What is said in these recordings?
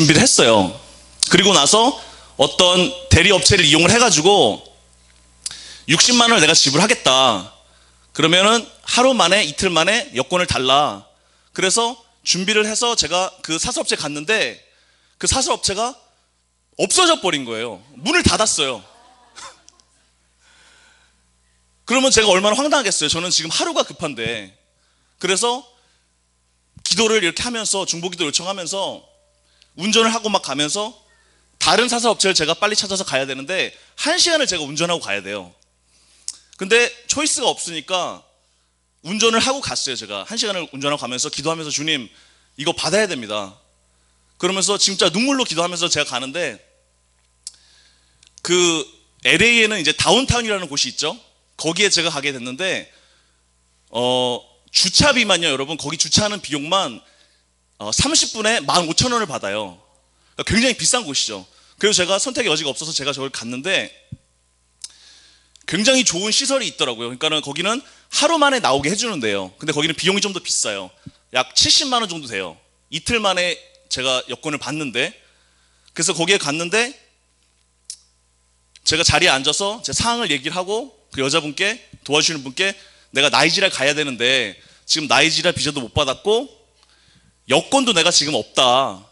준비를 했어요. 그리고 나서 어떤 대리업체를 이용을 해가지고 60만 원을 내가 지불하겠다. 그러면은 하루 만에 이틀 만에 여권을 달라. 그래서 준비를 해서 제가 그 사설업체 갔는데 그 사설업체가 없어져 버린 거예요. 문을 닫았어요. 그러면 제가 얼마나 황당하겠어요. 저는 지금 하루가 급한데. 그래서 기도를 이렇게 하면서 중보기도 요청하면서 운전을 하고 막 가면서 다른 사설업체를 제가 빨리 찾아서 가야 되는데 1시간을 제가 운전하고 가야 돼요. 근데 초이스가 없으니까 운전을 하고 갔어요. 제가 1시간을 운전하고 가면서 기도하면서 주님 이거 받아야 됩니다. 그러면서 진짜 눈물로 기도하면서 제가 가는데 그 LA에는 이제 다운타운이라는 곳이 있죠. 거기에 제가 가게 됐는데 주차비만요 여러분, 거기 주차하는 비용만 30분에 15,000원을 받아요. 그러니까 굉장히 비싼 곳이죠. 그래서 제가 선택의 여지가 없어서 제가 저걸 갔는데 굉장히 좋은 시설이 있더라고요. 그러니까는 거기는 하루 만에 나오게 해주는데요. 근데 거기는 비용이 좀 더 비싸요. 약 70만 원 정도 돼요. 이틀 만에 제가 여권을 받는데, 그래서 거기에 갔는데 제가 자리에 앉아서 제 상황을 얘기를 하고 그 여자분께, 도와주시는 분께 내가 나이지리아 가야 되는데 지금 나이지리아 비자도 못 받았고 여권도 내가 지금 없다.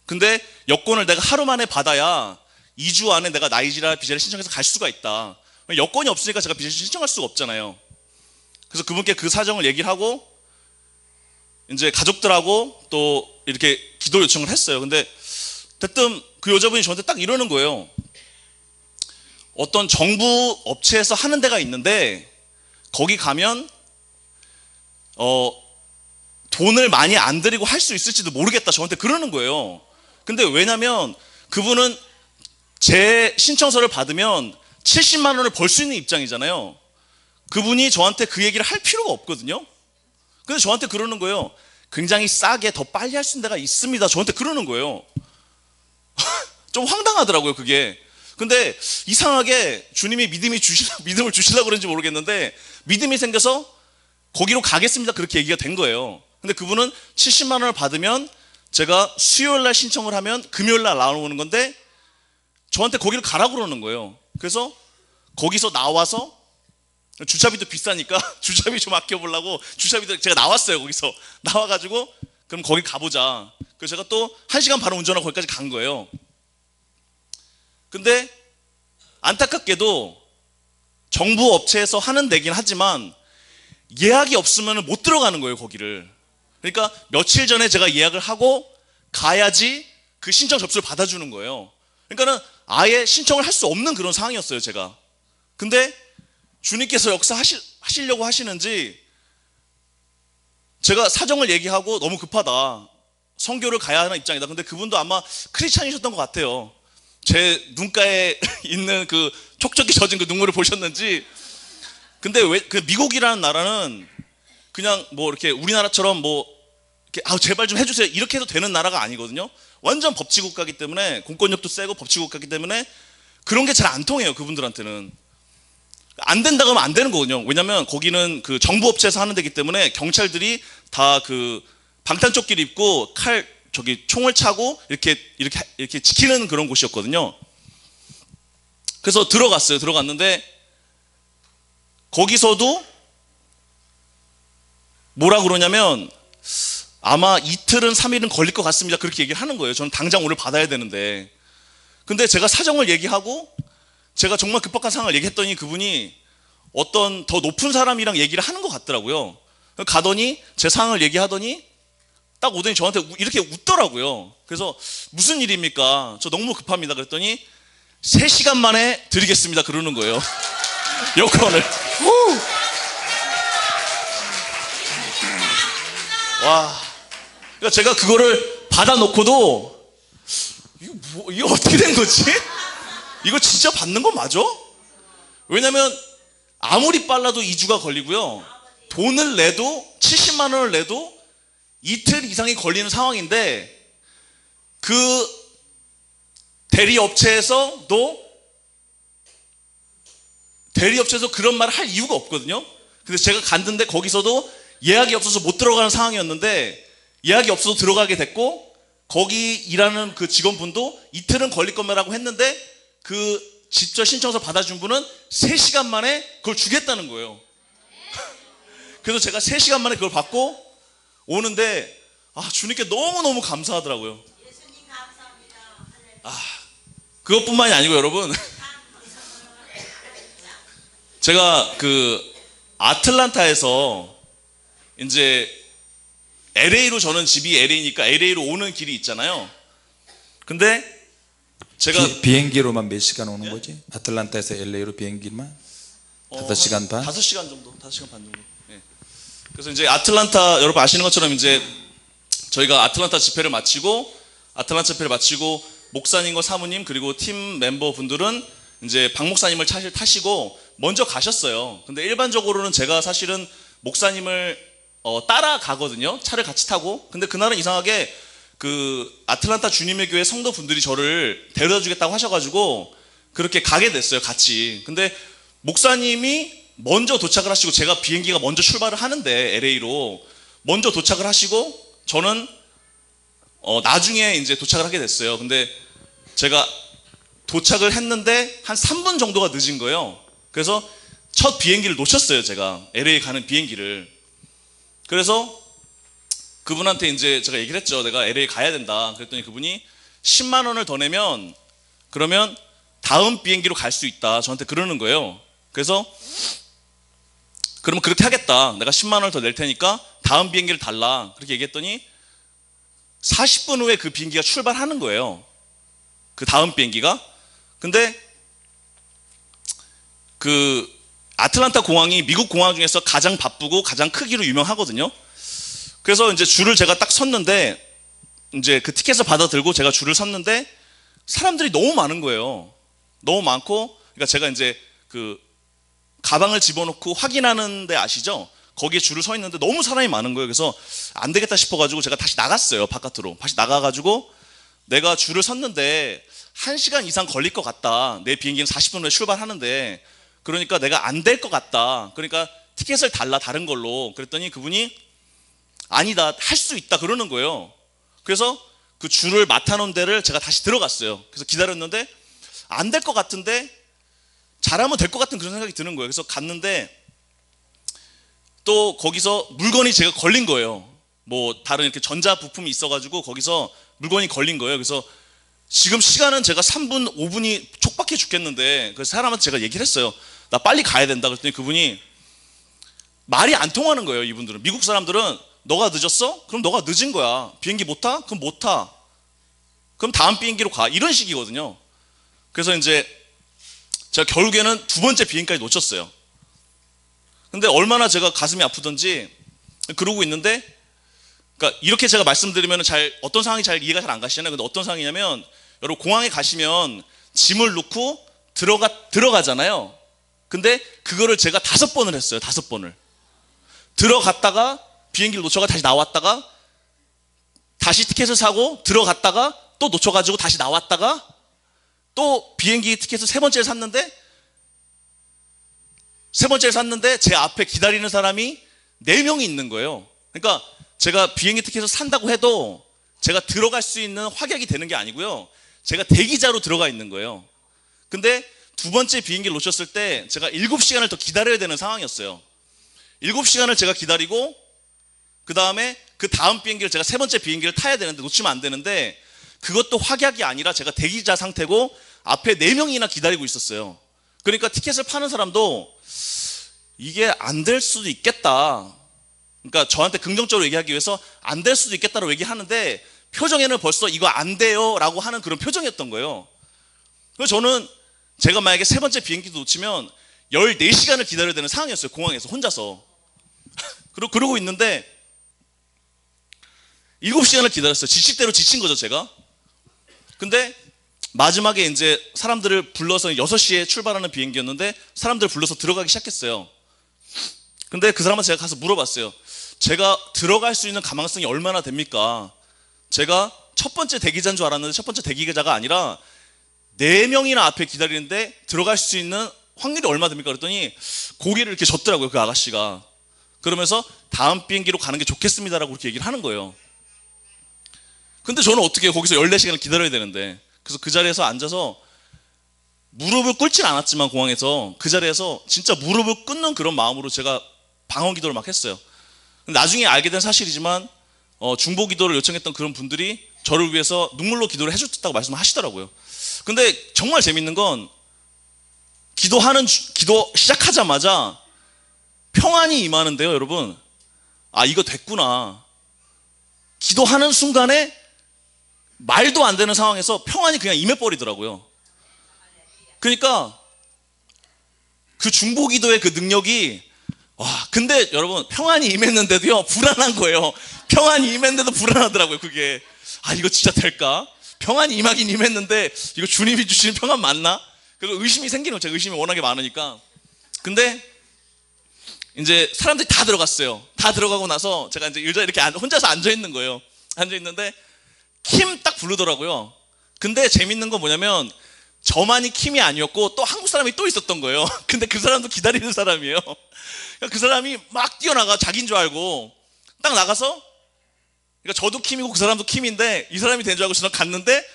근데 여권을 내가 하루 만에 받아야 2주 안에 내가 나이지리아 비자를 신청해서 갈 수가 있다. 여권이 없으니까 제가 비자를 신청할 수가 없잖아요. 그래서 그분께 그 사정을 얘기를 하고 이제 가족들하고 또 이렇게 기도 요청을 했어요. 근데 대뜸 그 여자분이 저한테 딱 이러는 거예요. 어떤 정부 업체에서 하는 데가 있는데 거기 가면 돈을 많이 안 들이고 할 수 있을지도 모르겠다. 저한테 그러는 거예요. 근데 왜냐면 그분은 제 신청서를 받으면 70만 원을 벌 수 있는 입장이잖아요. 그분이 저한테 그 얘기를 할 필요가 없거든요. 근데 저한테 그러는 거예요. 굉장히 싸게 더 빨리 할 수 있는 데가 있습니다. 저한테 그러는 거예요. 좀 황당하더라고요 그게. 근데 이상하게 주님이 믿음을 주시려고 그런지 모르겠는데 믿음이 생겨서 거기로 가겠습니다 그렇게 얘기가 된 거예요. 근데 그분은 70만 원을 받으면 제가 수요일 날 신청을 하면 금요일 날 나오는 건데 저한테 거기를 가라고 그러는 거예요. 그래서 거기서 나와서 주차비도 비싸니까 주차비 좀 아껴보려고 주차비도 제가 나왔어요. 거기서 나와가지고 그럼 거기 가보자. 그래서 제가 또 1시간 반을 운전하고 거기까지 간 거예요. 근데 안타깝게도 정부 업체에서 하는 데긴 하지만 예약이 없으면 못 들어가는 거예요 거기를. 그러니까 며칠 전에 제가 예약을 하고 가야지 그 신청 접수를 받아주는 거예요. 그러니까는 아예 신청을 할 수 없는 그런 상황이었어요 제가. 근데 주님께서 역사하시려고 하시는지 제가 사정을 얘기하고 너무 급하다, 선교를 가야 하는 입장이다. 근데 그분도 아마 크리스찬이셨던 것 같아요. 제 눈가에 있는 그 촉촉이 젖은 그 눈물을 보셨는지. 근데 왜 그 미국이라는 나라는 그냥 뭐 이렇게 우리나라처럼 뭐 이렇게 제발 좀 해주세요 이렇게 해도 되는 나라가 아니거든요. 완전 법치국가이기 때문에, 공권력도 세고 법치국가이기 때문에 그런 게 잘 안 통해요. 그분들한테는 안 된다고 하면 안 되는 거거든요. 왜냐면 거기는 그 정부 업체에서 하는 데기 때문에 경찰들이 다 그 방탄조끼를 입고 총을 차고 이렇게 지키는 그런 곳이었거든요. 그래서 들어갔는데 거기서도 뭐라 그러냐면 아마 이틀은 3일은 걸릴 것 같습니다 그렇게 얘기를 하는 거예요. 저는 당장 오늘 받아야 되는데. 근데 제가 사정을 얘기하고 제가 정말 급박한 상황을 얘기했더니 그분이 어떤 더 높은 사람이랑 얘기를 하는 것 같더라고요. 가더니 제 상황을 얘기하더니 딱 오더니 저한테 이렇게 웃더라고요. 그래서 무슨 일입니까? 저 너무 급합니다. 그랬더니 3시간 만에 드리겠습니다 그러는 거예요. 여권을. 와, 그러니까 제가 그거를 받아놓고도 이거 어떻게 된 거지? 이거 진짜 받는 거 맞아? 왜냐면 아무리 빨라도 2주가 걸리고요. 돈을 내도 70만 원을 내도 이틀 이상이 걸리는 상황인데 그 대리업체에서도 그런 말을 할 이유가 없거든요. 근데 제가 갔는데 거기서도 예약이 없어서 못 들어가는 상황이었는데 예약이 없어서 들어가게 됐고 거기 일하는 그 직원분도 이틀은 걸릴 겁니다라고 했는데 그 직접 신청서 받아준 분은 3시간 만에 그걸 주겠다는 거예요. 그래서 제가 3시간 만에 그걸 받고 오는데 주님께 너무너무 감사하더라고요. 예수님 감사합니다. 그것뿐만이 아니고 여러분, 제가 그 아틀란타에서 이제 LA로, 저는 집이 LA니까 LA로 오는 길이 있잖아요. 근데 제가 비행기로만 몇 시간 오는 거지? 아틀란타에서 LA로 비행기만 5시간 반? 5시간 정도, 5시간 반 정도. 예. 그래서 이제 아틀란타, 여러분 아시는 것처럼 이제 저희가 아틀란타 집회를 마치고 목사님과 사모님 그리고 팀 멤버분들은 이제 박 목사님을 타시고 먼저 가셨어요. 근데 일반적으로는 제가 사실은 목사님을 따라가거든요. 차를 같이 타고. 근데 그날은 이상하게 그 아틀란타 주님의 교회 성도분들이 저를 데려다 주겠다고 하셔가지고 그렇게 가게 됐어요, 같이. 근데 목사님이 먼저 도착을 하시고, 제가 비행기가 먼저 출발을 하는데 LA로 먼저 도착을 하시고, 저는 나중에 이제 도착을 하게 됐어요. 근데 제가 도착을 했는데 한 3분 정도가 늦은 거예요. 그래서 첫 비행기를 놓쳤어요, 제가. LA 가는 비행기를. 그래서 그분한테 이제 제가 얘기를 했죠. 내가 LA 가야 된다. 그랬더니 그분이 10만 원을 더 내면 그러면 다음 비행기로 갈 수 있다. 저한테 그러는 거예요. 그래서 그러면 그렇게 하겠다. 내가 10만 원을 더 낼 테니까 다음 비행기를 달라. 그렇게 얘기했더니 40분 후에 그 비행기가 출발하는 거예요. 그 다음 비행기가. 근데 그 아틀란타 공항이 미국 공항 중에서 가장 바쁘고 가장 크기로 유명하거든요. 그래서 이제 줄을 제가 딱 섰는데, 이제 그 티켓을 받아 들고 제가 줄을 섰는데 사람들이 너무 많은 거예요. 너무 많고, 그러니까 제가 이제 그 가방을 집어넣고 확인하는데 아시죠? 거기에 줄을 서 있는데 너무 사람이 많은 거예요. 그래서 안 되겠다 싶어가지고 제가 다시 나갔어요, 바깥으로. 다시 나가가지고 내가 줄을 섰는데 1시간 이상 걸릴 것 같다. 내 비행기는 40분 후에 출발하는데, 그러니까 내가 안 될 것 같다. 그러니까 티켓을 달라, 다른 걸로. 그랬더니 그분이 아니다, 할 수 있다 그러는 거예요. 그래서 그 줄을 맡아놓은 데를 제가 다시 들어갔어요. 그래서 기다렸는데 안 될 것 같은데 잘하면 될 것 같은 그런 생각이 드는 거예요. 그래서 갔는데 또 거기서 물건이 제가 걸린 거예요. 뭐 다른 이렇게 전자 부품이 있어가지고 거기서 물건이 걸린 거예요. 그래서 지금 시간은 제가 3분, 5분이 촉박해 죽겠는데, 그래서 사람한테 제가 얘기를 했어요. 나 빨리 가야 된다. 그랬더니 그분이 말이 안 통하는 거예요. 이분들은, 미국 사람들은 너가 늦었어? 그럼 너가 늦은 거야. 비행기 못 타? 그럼 못 타. 그럼 다음 비행기로 가. 이런 식이거든요. 그래서 이제 제가 결국에는 2번째 비행기까지 놓쳤어요. 근데 얼마나 제가 가슴이 아프던지 그러고 있는데, 그러니까 이렇게 제가 말씀드리면 어떤 상황이 잘 이해가 잘 안 가시잖아요. 근데 어떤 상황이냐면, 여러분 공항에 가시면 짐을 넣고 들어가잖아요. 근데 그거를 제가 5번을 했어요. 5번을. 들어갔다가 비행기를 놓쳐가 다시 나왔다가 다시 티켓을 사고 들어갔다가 또 놓쳐가지고 다시 나왔다가 또 비행기 티켓을 3번째를 샀는데 제 앞에 기다리는 사람이 4명이 있는 거예요. 그러니까 제가 비행기 티켓을 산다고 해도 제가 들어갈 수 있는 확약이 되는 게 아니고요. 제가 대기자로 들어가 있는 거예요. 근데 2번째 비행기를 놓쳤을 때 제가 7시간을 더 기다려야 되는 상황이었어요. 7시간을 제가 기다리고 그 다음에 그 다음 비행기를 제가 3번째 비행기를 타야 되는데 놓치면 안 되는데, 그것도 확약이 아니라 제가 대기자 상태고 앞에 4명이나 기다리고 있었어요. 그러니까 티켓을 파는 사람도 이게 안 될 수도 있겠다. 그러니까 저한테 긍정적으로 얘기하기 위해서 안 될 수도 있겠다라고 얘기하는데 표정에는 벌써 이거 안 돼요 라고 하는 그런 표정이었던 거예요. 그래서 저는 제가 만약에 3번째 비행기도 놓치면 14시간을 기다려야 되는 상황이었어요. 공항에서 혼자서. 그러고 있는데 7시간을 기다렸어요. 지칠 대로 지친 거죠, 제가. 근데 마지막에 이제 사람들을 불러서 6시에 출발하는 비행기였는데 사람들을 불러서 들어가기 시작했어요. 근데 그 사람한테 제가 가서 물어봤어요. 제가 들어갈 수 있는 가망성이 얼마나 됩니까? 제가 첫 번째 대기자인 줄 알았는데 첫 번째 대기자가 아니라 4명이나 앞에 기다리는데 들어갈 수 있는 확률이 얼마 됩니까? 그랬더니 고개를 이렇게 젓더라고요, 그 아가씨가. 그러면서 다음 비행기로 가는 게 좋겠습니다라고 그렇게 얘기를 하는 거예요. 근데 저는 어떻게 해요? 거기서 14시간을 기다려야 되는데. 그래서 그 자리에서 앉아서 무릎을 꿇진 않았지만 공항에서 그 자리에서 진짜 무릎을 꿇는 그런 마음으로 제가 방언 기도를 막 했어요. 나중에 알게 된 사실이지만 중보 기도를 요청했던 그런 분들이 저를 위해서 눈물로 기도를 해줬다고 말씀하시더라고요. 근데 정말 재밌는 건 기도 시작하자마자 평안이 임하는데요, 여러분. 아, 이거 됐구나. 기도하는 순간에 말도 안 되는 상황에서 평안이 그냥 임해버리더라고요. 그러니까 그 중보 기도의 그 능력이, 와, 근데 여러분 평안이 임했는데도요 불안한 거예요. 평안이 임했는데도 불안하더라고요. 그게 아, 이거 진짜 될까? 평안이 임하긴 임했는데 이거 주님이 주시는 평안 맞나? 그리고 의심이 생기는 거예요. 제가 의심이 워낙에 많으니까. 근데 이제 사람들이 다 들어갔어요. 다 들어가고 나서 제가 이제 의자에 이렇게 혼자서 앉아 있는 거예요. 앉아 있는데 킴 딱 부르더라고요. 근데 재밌는 건 뭐냐면 저만이 킴이 아니었고 또 한국 사람이 또 있었던 거예요. 근데 그 사람도 기다리는 사람이에요. 그 사람이 막 뛰어나가, 자기인 줄 알고 딱 나가서, 그러니까 저도 킴이고 그 사람도 킴인데 이 사람이 된 줄 알고 저는 갔는데,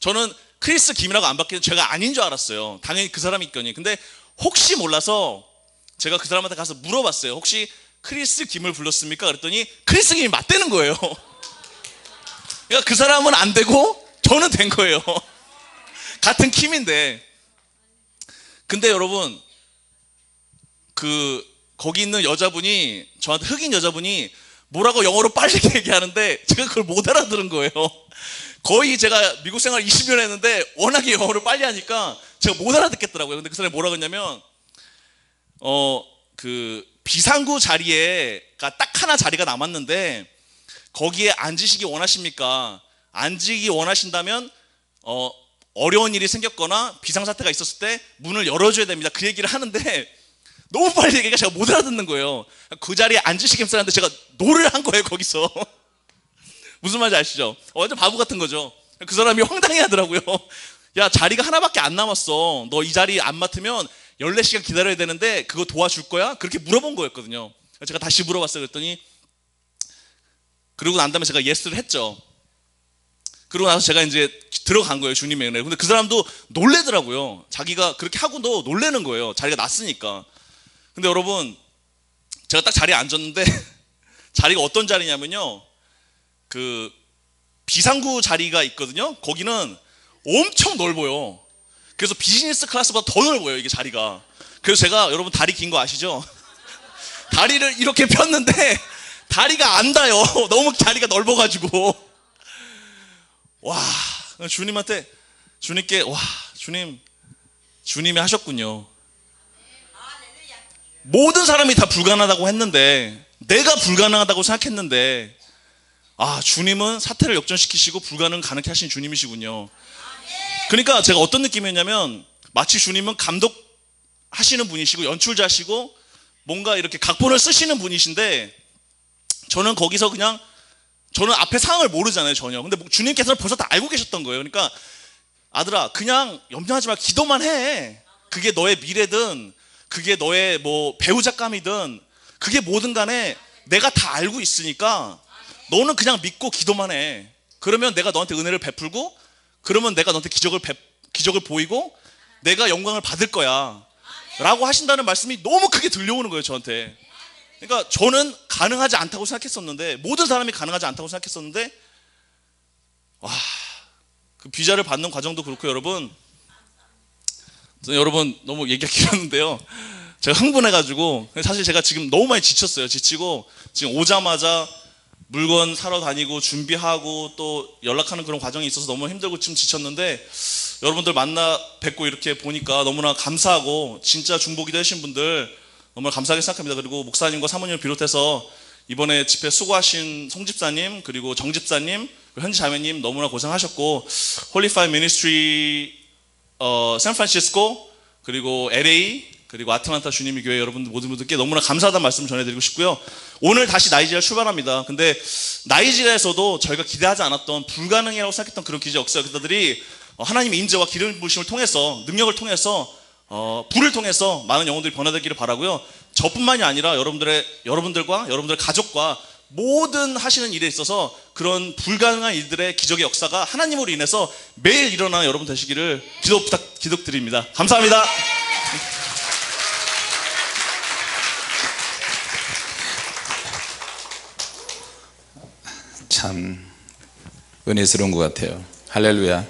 저는 크리스 김이라고 안 받기는 제가 아닌 줄 알았어요. 당연히 그 사람이 있거니. 근데 혹시 몰라서 제가 그 사람한테 가서 물어봤어요. 혹시 크리스 김을 불렀습니까? 그랬더니 크리스 김이 맞대는 거예요. 그러니까 그 사람은 안 되고 저는 된 거예요. 같은 킴인데. 근데 여러분, 거기 있는 여자분이 저한테, 흑인 여자분이 뭐라고 영어로 빨리 얘기하는데 제가 그걸 못 알아들은 거예요. 거의 제가 미국 생활 20년 했는데 워낙에 영어를 빨리 하니까 제가 못 알아듣겠더라고요. 근데 그 사람이 뭐라고 했냐면 그 비상구 자리에가 딱 하나 자리가 남았는데 거기에 앉으시기 원하십니까? 앉으기 원하신다면 어려운 일이 생겼거나 비상사태가 있었을 때 문을 열어줘야 됩니다. 그 얘기를 하는데 너무 빨리 얘기가 제가 못 알아듣는 거예요. 그 자리에 앉으시기 바라는데 제가 노를 한 거예요, 거기서. 무슨 말인지 아시죠? 완전 바보 같은 거죠. 그 사람이 황당해 하더라고요. 야, 자리가 하나밖에 안 남았어. 너 이 자리 안 맡으면 14시간 기다려야 되는데 그거 도와줄 거야? 그렇게 물어본 거였거든요. 제가 다시 물어봤어요. 그랬더니, 그러고 난 다음에 제가 예스를 했죠. 그러고 나서 제가 이제 들어간 거예요, 주님의 은혜. 근데 그 사람도 놀래더라고요. 자기가 그렇게 하고도 놀래는 거예요. 자리가 났으니까. 근데 여러분, 제가 딱 자리에 앉았는데 자리가 어떤 자리냐면요, 그 비상구 자리가 있거든요. 거기는 엄청 넓어요. 그래서 비즈니스 클래스보다 더 넓어요, 이게 자리가. 그래서 제가, 여러분 다리 긴 거 아시죠? 다리를 이렇게 폈는데 다리가 안 닿아요. 너무 자리가 넓어가지고. 와, 주님께, 와, 주님이 하셨군요. 모든 사람이 다 불가능하다고 했는데, 내가 불가능하다고 생각했는데, 아, 주님은 사태를 역전시키시고 불가능 가능케 하신 주님이시군요. 그러니까 제가 어떤 느낌이었냐면, 마치 주님은 감독하시는 분이시고 연출자시고 뭔가 이렇게 각본을 쓰시는 분이신데, 저는 거기서 그냥, 저는 앞에 상황을 모르잖아요, 전혀. 근데 주님께서는 벌써 다 알고 계셨던 거예요. 그러니까 아들아, 그냥 염려하지 마. 기도만 해. 그게 너의 미래든 그게 너의 뭐 배우자감이든 그게 뭐든 간에 내가 다 알고 있으니까 너는 그냥 믿고 기도만 해. 그러면 내가 너한테 은혜를 베풀고, 그러면 내가 너한테 기적을 보이고 내가 영광을 받을 거야 라고 하신다는 말씀이 너무 크게 들려오는 거예요, 저한테. 그러니까 저는 가능하지 않다고 생각했었는데, 모든 사람이 가능하지 않다고 생각했었는데, 와, 그 비자를 받는 과정도 그렇고, 여러분 너무 얘기가 길었는데요, 제가 흥분해가지고, 사실 제가 지금 너무 많이 지쳤어요. 지치고 지금 오자마자 물건 사러 다니고 준비하고 또 연락하는 그런 과정이 있어서 너무 힘들고 지금 지쳤는데, 여러분들 만나 뵙고 이렇게 보니까 너무나 감사하고, 진짜 중보기도 하신 분들 너무나 감사하게 생각합니다. 그리고 목사님과 사모님을 비롯해서 이번에 집회 수고하신 송 집사님, 그리고 정 집사님, 현지 자매님 너무나 고생하셨고, 홀리파이 미니스트리 샌프란시스코, 그리고 LA, 그리고 아틀란타 주님의 교회 여러분들 모든 분들께 너무나 감사하다는 말씀 전해드리고 싶고요. 오늘 다시 나이지리아 출발합니다. 근데 나이지리아에서도 저희가 기대하지 않았던, 불가능이라고 생각했던 그런 기적 역사들이 하나님의 인재와 기름 부으심을 통해서, 능력을 통해서, 불을 통해서 많은 영혼들이 변화되기를 바라고요. 저뿐만이 아니라 여러분들과 여러분들의 가족과 모든 하시는 일에 있어서 그런 불가능한 일들의 기적의 역사가 하나님으로 인해서 매일 일어나는 여러분 되시기를 기도드립니다. 감사합니다. 참 은혜스러운 것 같아요. 할렐루야.